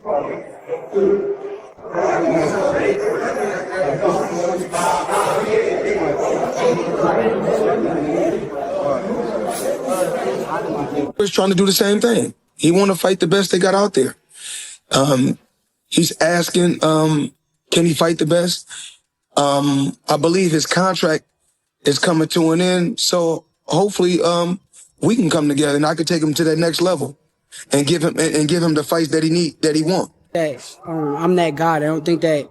He's trying to do the same thing. He want to fight the best they got out there. He's asking, can he fight the best? I believe his contract is coming to an end, so hopefully we can come together and I can take him to that next level and give him the fights that he want. I'm that guy. I don't think that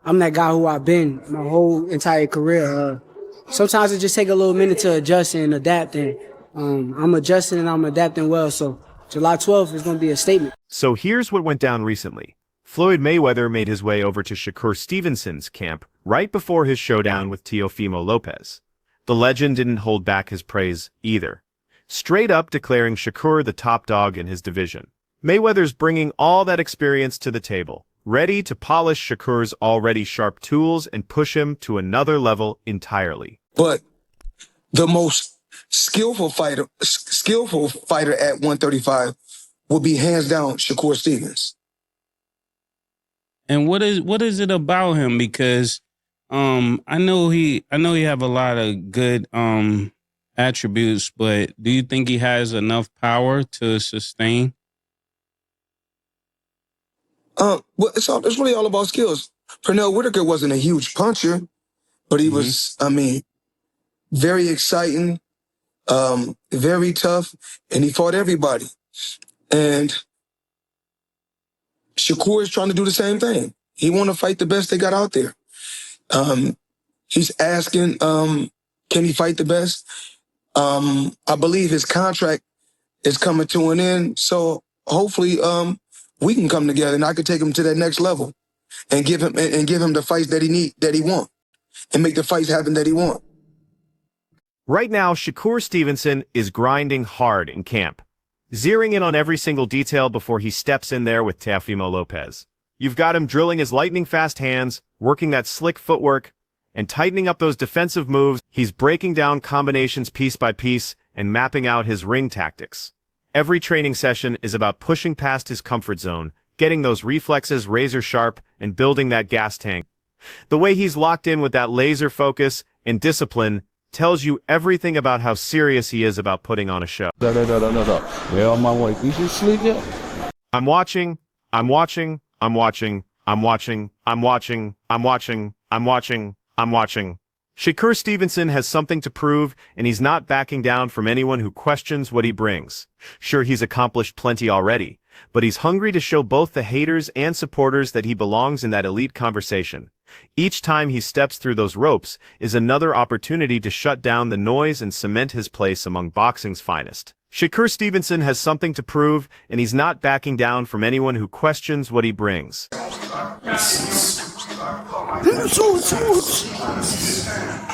I'm that guy who I've been my whole entire career. Sometimes it just take a little minute to adjust and adapt, and I'm adjusting and I'm adapting well. So July 12th is going to be a statement. So here's what went down recently. Floyd Mayweather made his way over to Shakur Stevenson's camp right before his showdown with Teofimo Lopez. The legend didn't hold back his praise either, straight up declaring Shakur the top dog in his division. Mayweather's bringing all that experience to the table, ready to polish Shakur's already sharp tools and push him to another level entirely. But the most skillful fighter at 135 will be hands down Shakur Stevens. And what is it about him? Because I know he have a lot of good attributes, but do you think he has enough power to sustain? Well, it's really all about skills. Pernell Whitaker wasn't a huge puncher, but he was, very exciting, very tough, and he fought everybody. And Shakur is trying to do the same thing. He want to fight the best they got out there. He's asking, can he fight the best? I believe his contract is coming to an end, so hopefully we can come together and I can take him to that next level and give him the fights that he want, and make the fights happen that he want. Right now, Shakur Stevenson is grinding hard in camp, zeroing in on every single detail before he steps in there with Teofimo Lopez. You've got him drilling his lightning-fast hands, working that slick footwork, and tightening up those defensive moves. He's breaking down combinations piece by piece and mapping out his ring tactics. Every training session is about pushing past his comfort zone, getting those reflexes razor sharp, and building that gas tank. The way he's locked in with that laser focus and discipline tells you everything about how serious he is about putting on a show. No. Where on my way? You should sleep yet? I'm watching. Shakur Stevenson has something to prove, and he's not backing down from anyone who questions what he brings. Sure, he's accomplished plenty already, but he's hungry to show both the haters and supporters that he belongs in that elite conversation. Each time he steps through those ropes is another opportunity to shut down the noise and cement his place among boxing's finest. Shakur Stevenson has something to prove, and he's not backing down from anyone who questions what he brings.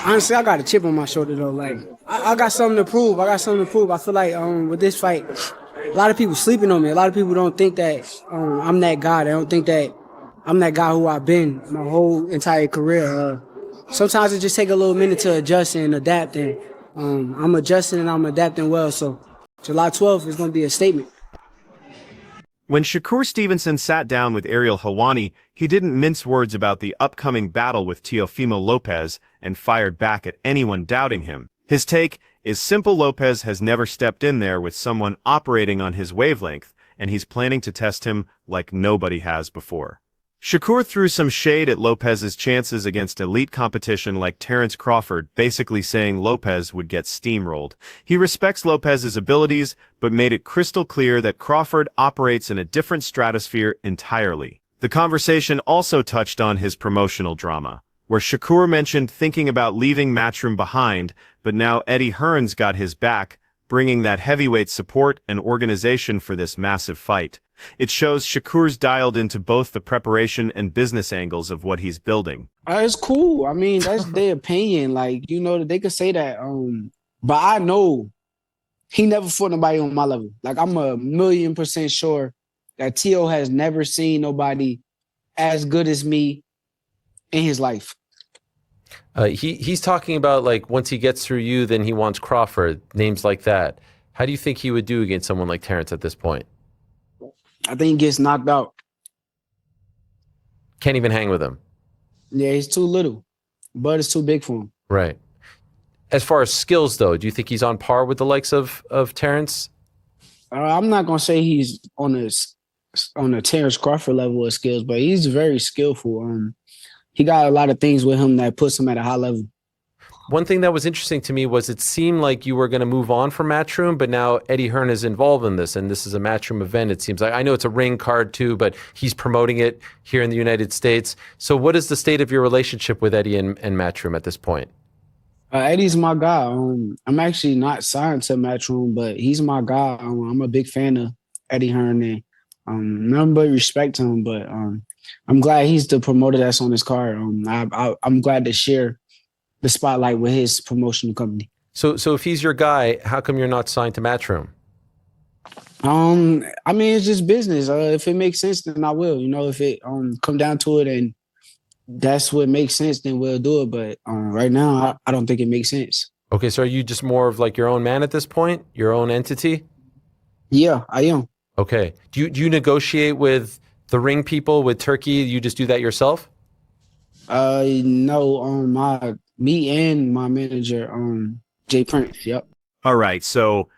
Honestly, I got a chip on my shoulder though. Like I got something to prove. I feel like with this fight, a lot of people sleeping on me. A lot of people don't think that I'm that guy. They don't think that I'm that guy who I've been my whole entire career. Sometimes it just take a little minute to adjust and adapt, and I'm adjusting and I'm adapting well. So July 12th is going to be a statement. When Shakur Stevenson sat down with Ariel Helwani, he didn't mince words about the upcoming battle with Teofimo Lopez and fired back at anyone doubting him. His take is simple: Lopez has never stepped in there with someone operating on his wavelength, and he's planning to test him like nobody has before. Shakur threw some shade at Lopez's chances against elite competition like Terence Crawford, basically saying Lopez would get steamrolled. He respects Lopez's abilities, but made it crystal clear that Crawford operates in a different stratosphere entirely. The conversation also touched on his promotional drama, where Shakur mentioned thinking about leaving Matchroom behind, but now Eddie Hearn's got his back, bringing that heavyweight support and organization for this massive fight. It shows Shakur's dialed into both the preparation and business angles of what he's building. It's cool. I mean, that's their opinion. Like, you know, they could say that. But I know he never fought nobody on my level. Like, I'm 1,000,000% sure that Teo has never seen nobody as good as me in his life. He's talking about, like, once he gets through you, then he wants Crawford, names like that. How do you think he would do against someone like Terence at this point? I think he gets knocked out. Can't even hang with him. Yeah, he's too little. Bud is too big for him. Right. As far as skills, though, do you think he's on par with the likes of Terrence? I'm not gonna say he's on a Terrence Crawford level of skills, but he's very skillful. He got a lot of things with him that puts him at a high level. One thing that was interesting to me was it seemed like you were going to move on from Matchroom, but now Eddie Hearn is involved in this, and this is a Matchroom event. It seems like, I know it's a ring card too, but he's promoting it here in the United States. So what is the state of your relationship with Eddie and Matchroom at this point? Eddie's my guy. I'm actually not signed to Matchroom, but he's my guy. I'm a big fan of Eddie Hearn, and nothing but respect to him. But I'm glad he's the promoter that's on this card. I'm glad to share the spotlight with his promotional company. So if he's your guy, how come you're not signed to Matchroom? I mean, it's just business. If it makes sense, then I will. You know, if it come down to it and that's what makes sense, then we'll do it. But right now, I don't think it makes sense. Okay, so are you just more of like your own man at this point? Your own entity? Yeah, I am. Okay. Do you negotiate with the ring people, with Turkey? You just do that yourself? No, me and my manager, Jay Prince. Yep. All right, so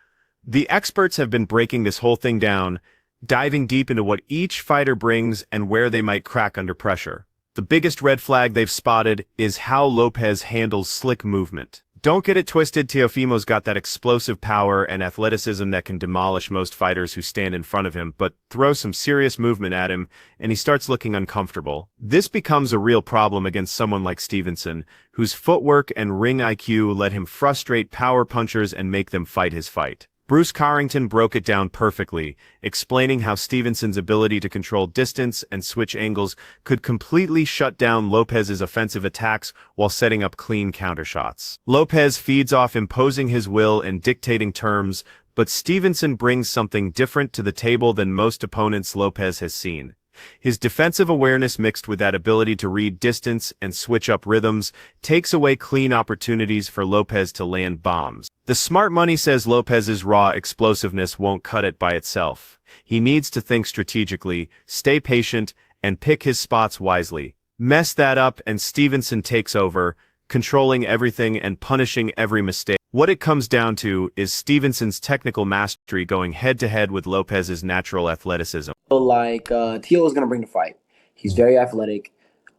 the experts have been breaking this whole thing down, diving deep into what each fighter brings and where they might crack under pressure. The biggest red flag they've spotted is how Lopez handles slick movement. Don't get it twisted, Teofimo's got that explosive power and athleticism that can demolish most fighters who stand in front of him, but throw some serious movement at him, and he starts looking uncomfortable. This becomes a real problem against someone like Stevenson, whose footwork and ring IQ let him frustrate power punchers and make them fight his fight. Bruce Carrington broke it down perfectly, explaining how Stevenson's ability to control distance and switch angles could completely shut down Lopez's offensive attacks while setting up clean countershots. Lopez feeds off imposing his will and dictating terms, but Stevenson brings something different to the table than most opponents Lopez has seen. His defensive awareness mixed with that ability to read distance and switch up rhythms takes away clean opportunities for Lopez to land bombs. The smart money says Lopez's raw explosiveness won't cut it by itself. He needs to think strategically, stay patient, and pick his spots wisely. Mess that up and Stevenson takes over, controlling everything and punishing every mistake. What it comes down to is Stevenson's technical mastery going head-to-head with Lopez's natural athleticism. Like Teo is gonna bring the fight. He's very athletic.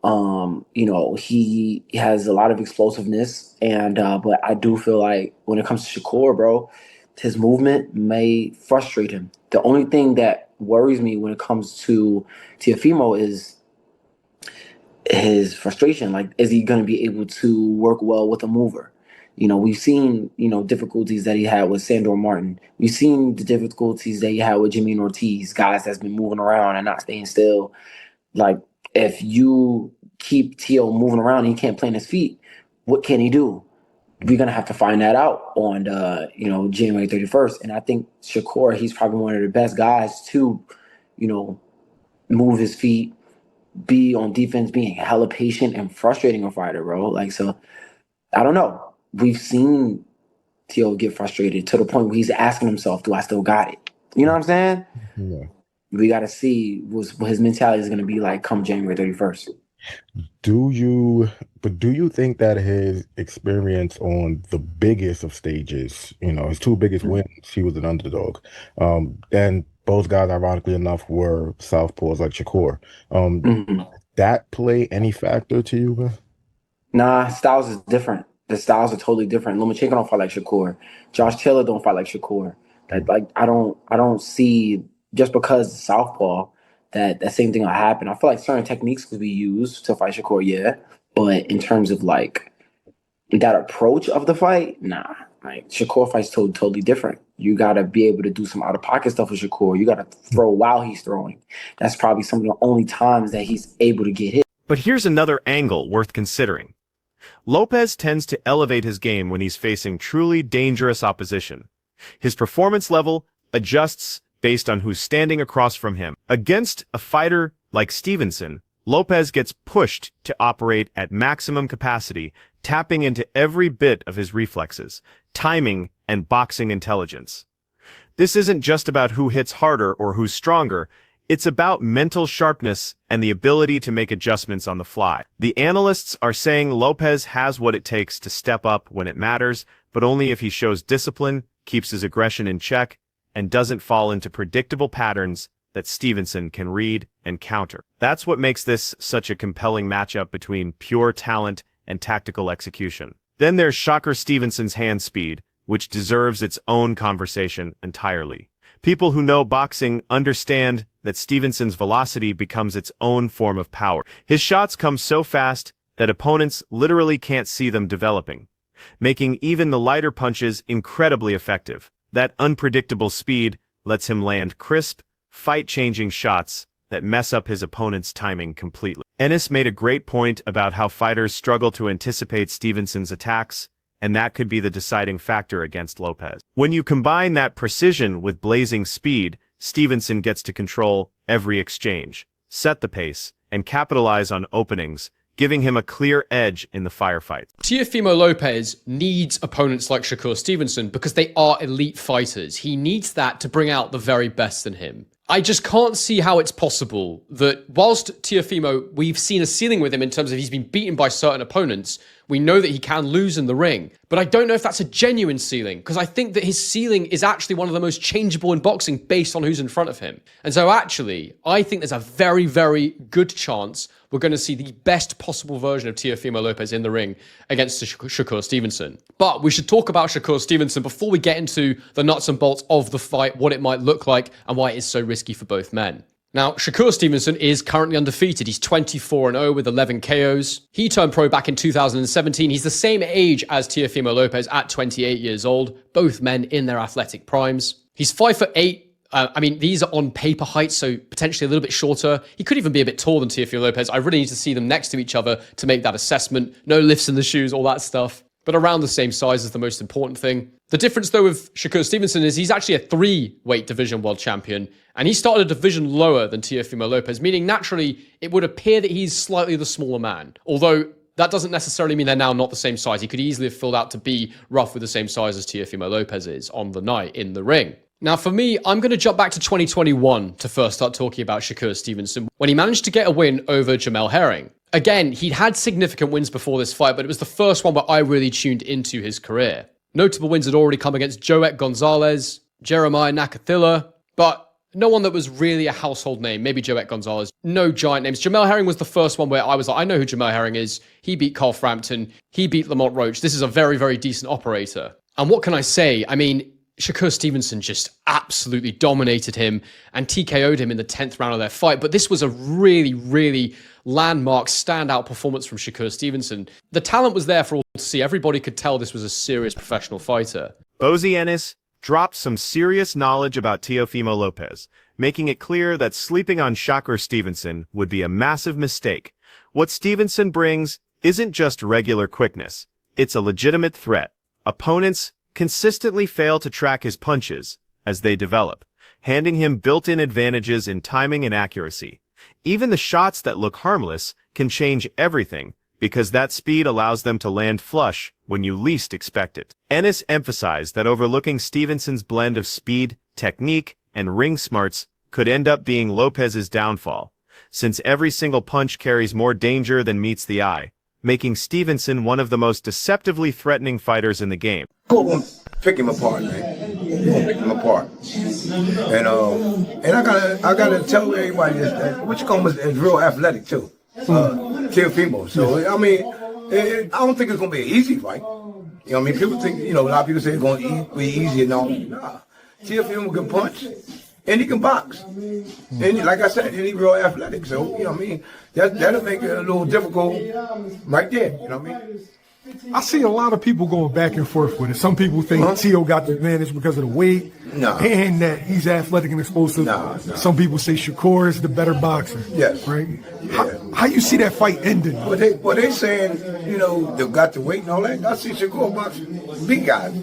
He has a lot of explosiveness, and but I do feel like when it comes to Shakur, bro, his movement may frustrate him. The only thing that worries me when it comes to Teofimo is his frustration. Like, is he gonna be able to work well with a mover? We've seen, difficulties that he had with Sandor Martin. We've seen the difficulties that he had with Jimmy Ortiz, guys that's been moving around and not staying still. Like, if you keep Teo moving around and he can't plant his feet, what can he do? We're going to have to find that out on, January 31st. And I think Shakur, he's probably one of the best guys to, move his feet, be on defense, being hella patient and frustrating a fighter, bro. Like, so, I don't know. We've seen Teo get frustrated to the point where he's asking himself, do I still got it? You know what I'm saying? Yeah. We got to see what his mentality is going to be like come January 31st. Do you think that his experience on the biggest of stages, his two biggest wins, he was an underdog. And those guys, ironically enough, were southpaws like Shakur. That play any factor to you, man? Nah, styles is different. The styles are totally different. Lomachenko don't fight like Shakur. Josh Taylor don't fight like Shakur. Like I don't see just because southpaw that same thing will happen. I feel like certain techniques could be used to fight Shakur, yeah. But in terms of like that approach of the fight, nah. Like Shakur fights totally different. You gotta be able to do some out of pocket stuff with Shakur. You gotta throw while he's throwing. That's probably some of the only times that he's able to get hit. But here's another angle worth considering. Lopez tends to elevate his game when he's facing truly dangerous opposition. His performance level adjusts based on who's standing across from him. Against a fighter like Stevenson, Lopez gets pushed to operate at maximum capacity, tapping into every bit of his reflexes, timing, and boxing intelligence. This isn't just about who hits harder or who's stronger, It's about mental sharpness and the ability to make adjustments on the fly. The analysts are saying Lopez has what it takes to step up when it matters, but only if he shows discipline, keeps his aggression in check, and doesn't fall into predictable patterns that Stevenson can read and counter. That's what makes this such a compelling matchup between pure talent and tactical execution. Then there's Shakur Stevenson's hand speed, which deserves its own conversation entirely. People who know boxing understand that Stevenson's velocity becomes its own form of power. His shots come so fast that opponents literally can't see them developing, making even the lighter punches incredibly effective. That unpredictable speed lets him land crisp, fight-changing shots that mess up his opponent's timing completely. Ennis made a great point about how fighters struggle to anticipate Stevenson's attacks, and that could be the deciding factor against Lopez. When you combine that precision with blazing speed, Stevenson gets to control every exchange, set the pace, and capitalize on openings, giving him a clear edge in the firefight. Teofimo Lopez needs opponents like Shakur Stevenson because they are elite fighters. He needs that to bring out the very best in him. I just can't see how it's possible that whilst Teofimo, we've seen a ceiling with him in terms of he's been beaten by certain opponents, we know that he can lose in the ring. But I don't know if that's a genuine ceiling, because I think that his ceiling is actually one of the most changeable in boxing based on who's in front of him. And so actually, I think there's a very, very good chance we're going to see the best possible version of Teofimo Lopez in the ring against Shakur Stevenson. But we should talk about Shakur Stevenson before we get into the nuts and bolts of the fight, what it might look like, and why it is so risky for both men. Now, Shakur Stevenson is currently undefeated. He's 24-0 with 11 KOs. He turned pro back in 2017. He's the same age as Teofimo Lopez at 28 years old, both men in their athletic primes. He's 5'8". These are on paper heights, so potentially a little bit shorter. He could even be a bit taller than Teofimo Lopez. I really need to see them next to each other to make that assessment. No lifts in the shoes, all that stuff. But around the same size is the most important thing. The difference, though, with Shakur Stevenson is he's actually a 3-weight division world champion, and he started a division lower than Teofimo Lopez, meaning naturally it would appear that he's slightly the smaller man. Although that doesn't necessarily mean they're now not the same size. He could easily have filled out to be roughly the same size as Teofimo Lopez is on the night in the ring. Now, for me, I'm going to jump back to 2021 to first start talking about Shakur Stevenson, when he managed to get a win over Jamel Herring. Again, he'd had significant wins before this fight, but it was the first one where I really tuned into his career. Notable wins had already come against Joet Gonzalez, Jeremiah Nakathila, but no one that was really a household name. Maybe Joet Gonzalez. No giant names. Jamel Herring was the first one where I was like, I know who Jamel Herring is. He beat Carl Frampton. He beat Lamont Roach. This is a very, very decent operator. And what can I say? I mean, Shakur Stevenson just absolutely dominated him and TKO'd him in the 10th round of their fight. But this was a really, really landmark standout performance from Shakur Stevenson. The talent was there for all to see. Everybody could tell this was a serious professional fighter. Bozy Ennis dropped some serious knowledge about Teofimo Lopez, making it clear that sleeping on Shakur Stevenson would be a massive mistake. What Stevenson brings isn't just regular quickness. It's a legitimate threat. Opponents consistently fail to track his punches as they develop, handing him built-in advantages in timing and accuracy. Even the shots that look harmless can change everything because that speed allows them to land flush when you least expect it. Ennis emphasized that overlooking Stevenson's blend of speed, technique, and ring smarts could end up being Lopez's downfall, since every single punch carries more danger than meets the eye, making Stevenson one of the most deceptively threatening fighters in the game. Pick him apart, man. Pick him apart. And I gotta tell everybody this, that what you call him is real athletic too. Teofimo. So I mean, I don't think it's gonna be an easy fight. You know what I mean? People think, a lot of people say it's gonna be easy and all. Nah. Teofimo can punch and he can box. And like I said, he's real athletic. So, you know what I mean? That'll make it a little difficult right there. You know what I mean? I see a lot of people going back and forth with it. Some people think Teo got the advantage because of the weight and that he's athletic and explosive. Some people say Shakur is the better boxer. Yes. Right? Yeah. How you see that fight ending? Well, they saying, they've got the weight and all that. I see Shakur boxing big guys,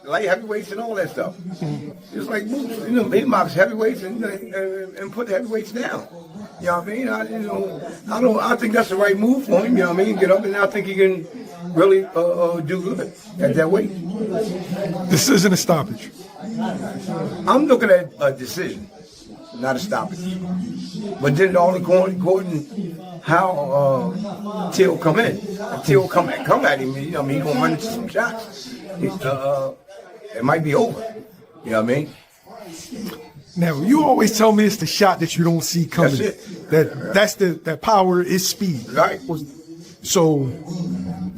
light heavyweights and all that stuff. It's like moves. He box heavyweights and put the heavyweights down. You know what I mean? I think that's the right move for him. You know what I mean? Get up, and I think he can really do good at that weight. This isn't a stoppage. I'm looking at a decision. not a stoppage. But then all according how Till come in. If Till come at him, you know what I mean, he's gonna run into some shots. It might be over. You know what I mean? Now, you always tell me it's the shot that you don't see coming. That's it. That power is speed. Right. So,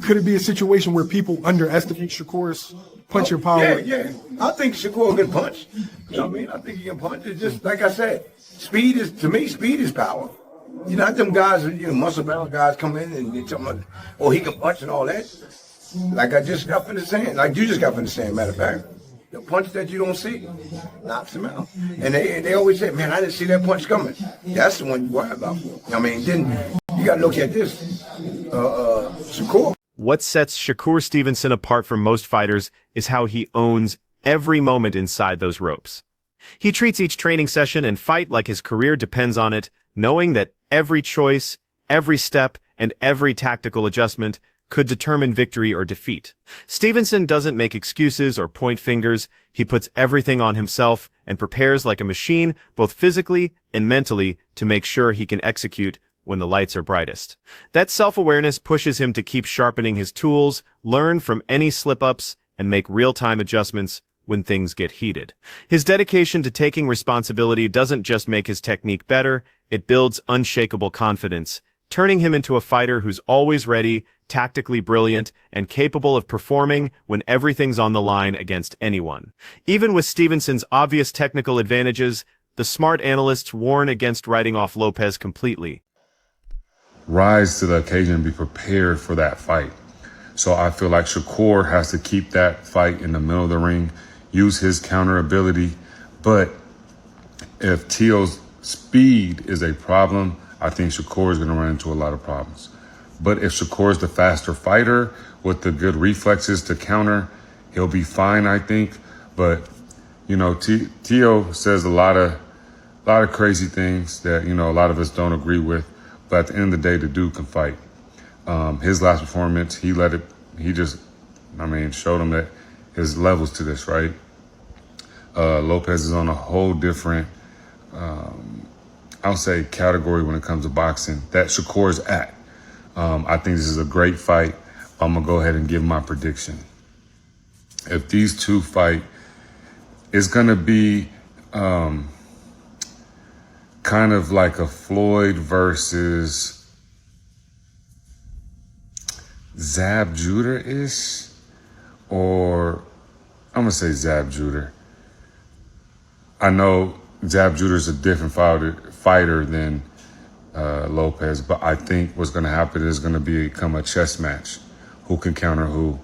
could it be a situation where people underestimate Shakur's punching power? Yeah. I think Shakur can punch. You know what I mean? I think he can punch. It's just, like I said, speed is power. You know, not them guys, muscle-bound guys come in and they tell me, oh, he can punch and all that. Like I just got finished saying, like you just got finished saying, matter of fact. The punch that you don't see knocks him out. And they always say, man, I didn't see that punch coming. That's the one you worry about. I mean, then you got to look at this. Shakur. What sets Shakur Stevenson apart from most fighters is how he owns every moment inside those ropes. He treats each training session and fight like his career depends on it, knowing that every choice, every step, and every tactical adjustment could determine victory or defeat. Stevenson doesn't make excuses or point fingers. He puts everything on himself and prepares like a machine, both physically and mentally, to make sure he can execute when the lights are brightest. That self-awareness pushes him to keep sharpening his tools, learn from any slip-ups, and make real-time adjustments when things get heated. His dedication to taking responsibility doesn't just make his technique better, it builds unshakable confidence, turning him into a fighter who's always ready, tactically brilliant, and capable of performing when everything's on the line against anyone. Even with Stevenson's obvious technical advantages, the smart analysts warn against writing off Lopez completely. Rise to the occasion and be prepared for that fight. So I feel like Shakur has to keep that fight in the middle of the ring, use his counter ability. But if Teo's speed is a problem, I think Shakur is going to run into a lot of problems. But if Shakur is the faster fighter with the good reflexes to counter, he'll be fine, I think. But, Teo says a lot of crazy things that, a lot of us don't agree with. But at the end of the day, the dude can fight. His last performance, he showed him that his levels to this, right? Lopez is on a whole different, I'll say, category when it comes to boxing that Shakur's at. I think this is a great fight. I'm going to go ahead and give my prediction. If these two fight, it's going to be kind of like a Floyd versus Zab Judah-ish, or I'm going to say Zab Judah. I know Zab Judah is a different fighter than Lopez, but I think what's going to happen is going to become a chess match. Who can counter who?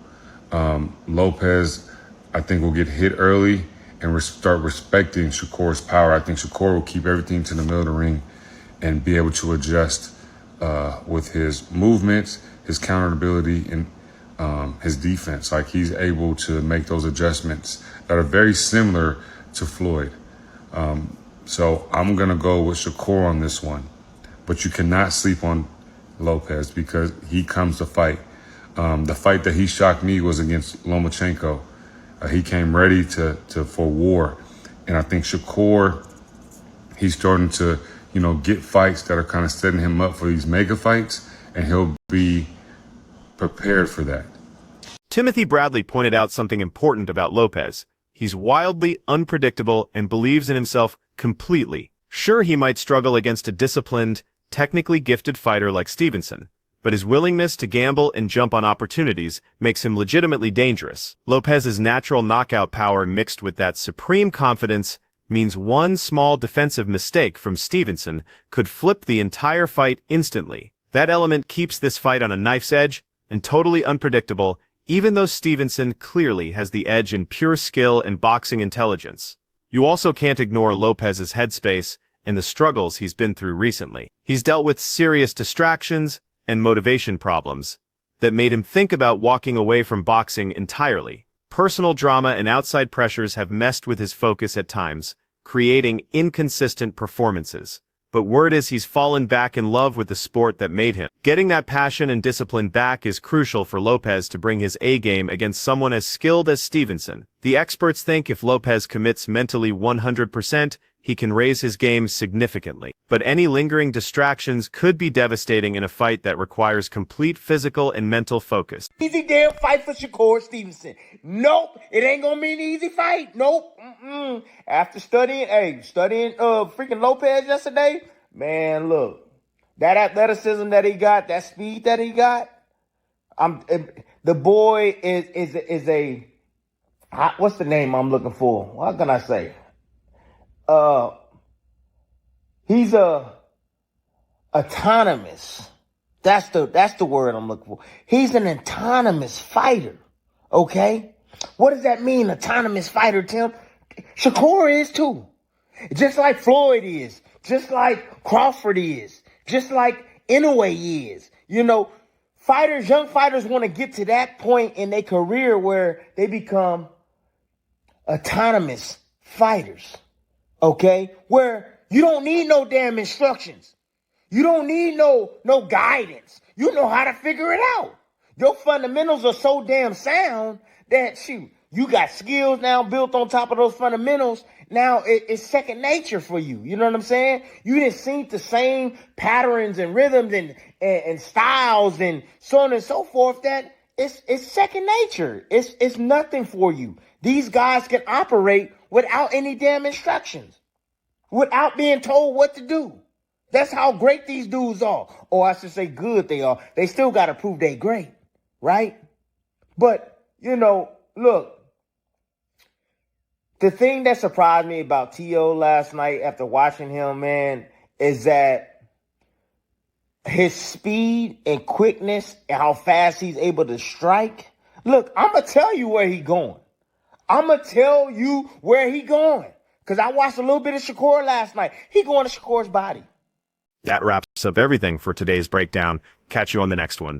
Lopez, I think, will get hit early and start respecting Shakur's power. I think Shakur will keep everything to the middle of the ring and be able to adjust with his movements, his counter ability, and his defense. Like, he's able to make those adjustments that are very similar to Floyd. So I'm going to go with Shakur on this one. But you cannot sleep on Lopez because he comes to fight. The fight that he shocked me was against Lomachenko. He came ready for war. And I think Shakur, he's starting to, get fights that are kind of setting him up for these mega fights, and he'll be prepared for that. Timothy Bradley pointed out something important about Lopez. He's wildly unpredictable and believes in himself completely. Sure, he might struggle against a disciplined, technically gifted fighter like Stevenson, but his willingness to gamble and jump on opportunities makes him legitimately dangerous. Lopez's natural knockout power mixed with that supreme confidence means one small defensive mistake from Stevenson could flip the entire fight instantly. That element keeps this fight on a knife's edge and totally unpredictable, even though Stevenson clearly has the edge in pure skill and boxing intelligence. You also can't ignore Lopez's headspace and the struggles he's been through recently. He's dealt with serious distractions and motivation problems that made him think about walking away from boxing entirely. Personal drama and outside pressures have messed with his focus at times, creating inconsistent performances. But word is he's fallen back in love with the sport that made him. Getting that passion and discipline back is crucial for Lopez to bring his A-game against someone as skilled as Stevenson. The experts think if Lopez commits mentally 100%, he can raise his game significantly. But any lingering distractions could be devastating in a fight that requires complete physical and mental focus. Easy damn fight for Shakur Stevenson. Nope, it ain't gonna be an easy fight. Nope. After studying freaking Lopez yesterday, man, look, that athleticism that he got, that speed that he got, the boy is a what's the name I'm looking for? What can I say? He's autonomous. That's the word I'm looking for. He's an autonomous fighter. Okay? What does that mean, autonomous fighter, Tim? Shakur is too. Just like Floyd is. Just like Crawford is. Just like Inoue is. You know, young fighters want to get to that point in their career where they become autonomous fighters. Okay? Where you don't need no damn instructions. You don't need no guidance. You know how to figure it out. Your fundamentals are so damn sound that you got skills now built on top of those fundamentals. Now it's second nature for you. You know what I'm saying? You didn't see the same patterns and rhythms and styles and so on and so forth that it's second nature. It's nothing for you. These guys can operate without any damn instructions, without being told what to do. That's how great these dudes are. Or I should say good they are. They still got to prove they great, right? But, you know, look, the thing that surprised me about T.O. last night after watching him, man, is that his speed and quickness and how fast he's able to strike. Look, I'm going to tell you where he going. I'm going to tell you where he going. Because I watched a little bit of Shakur last night. He going to Shakur's body. That wraps up everything for today's breakdown. Catch you on the next one.